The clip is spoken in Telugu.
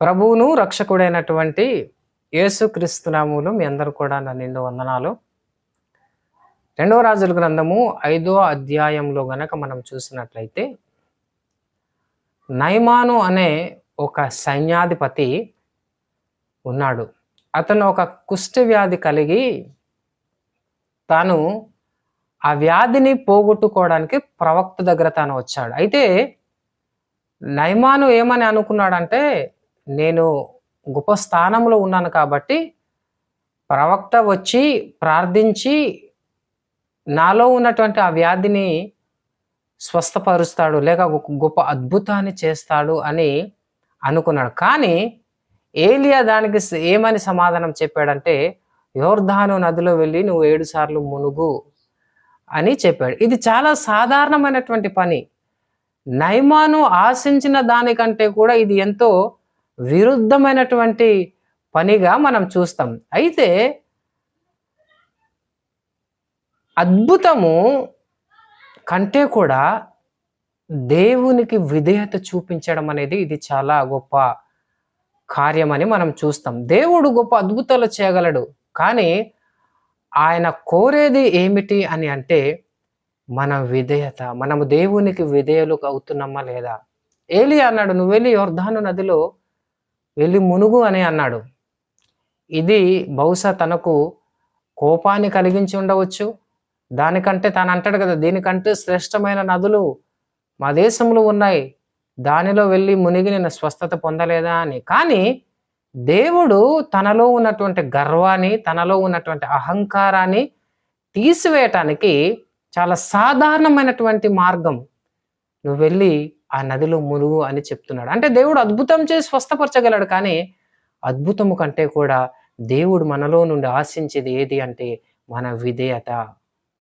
ప్రభువును రక్షకుడైనటువంటి యేసుక్రీస్తు నామములో మీ అందరూ కూడా నా నిండు వందనాలు. రెండవ రాజుల గ్రంథము 5వ అధ్యాయంలో గనక మనం చూసినట్లయితే, నయమాను అనే ఒక సైన్యాధిపతి ఉన్నాడు. అతను ఒక కుష్టి వ్యాధి కలిగి తాను ఆ వ్యాధిని పోగొట్టుకోవడానికి ప్రవక్త దగ్గర తాను వచ్చాడు. అయితే నయమాను ఏమని అనుకున్నాడంటే, నేను గొప్ప స్థానంలో ఉన్నాను కాబట్టి ప్రవక్త వచ్చి ప్రార్థించి నాలో ఉన్నటువంటి ఆ వ్యాధిని స్వస్థపరుస్తాడు, లేక గొప్ప అద్భుతాన్ని చేస్తాడు అని అనుకున్నాడు. కానీ ఏలియా దానికి ఏమని సమాధానం చెప్పాడంటే, యోర్దాను నదిలో వెళ్ళి నువ్వు 7 సార్లు మునుగు అని చెప్పాడు. ఇది చాలా సాధారణమైనటువంటి పని. నయమాను ఆశించిన దానికంటే కూడా ఇది ఎంతో విరుద్ధమైనటువంటి పనిగా మనం చూస్తాం. అయితే అద్భుతము కంటే కూడా దేవునికి విధేయత చూపించడం అనేది ఇది చాలా గొప్ప కార్యమని మనం చూస్తాం. దేవుడు గొప్ప అద్భుతాలు చేయగలడు, కానీ ఆయన కోరేది ఏమిటి అని అంటే మన విధేయత. మనము దేవునికి విధేయులు అవుతున్నామా లేదా? ఏలియా అన్నాడు, నువ్వు వెళ్ళి యోర్దాను నదిలో వెళ్ళి మునుగు అని అన్నాడు. ఇది బహుశా తనకు కోపాన్ని కలిగించి ఉండవచ్చు. దానికంటే తాను అంటాడు కదా, దీనికంటే శ్రేష్టమైన నదులు మా దేశంలో ఉన్నాయి, దానిలో వెళ్ళి మునిగి నేను స్వస్థత పొందలేదా అని. కానీ దేవుడు తనలో ఉన్నటువంటి గర్వాన్ని, తనలో ఉన్నటువంటి అహంకారాన్ని తీసివేయటానికి చాలా సాధారణమైనటువంటి మార్గం, నువ్వు వెళ్ళి ఆ నదిలో మునుగు అని చెప్తున్నాడు. అంటే దేవుడు అద్భుతం చేసి స్వస్థపరచగలడు, కానీ అద్భుతము కంటే కూడా దేవుడు మనలో నుండి ఆశించేది ఏది అంటే మన విధేయత.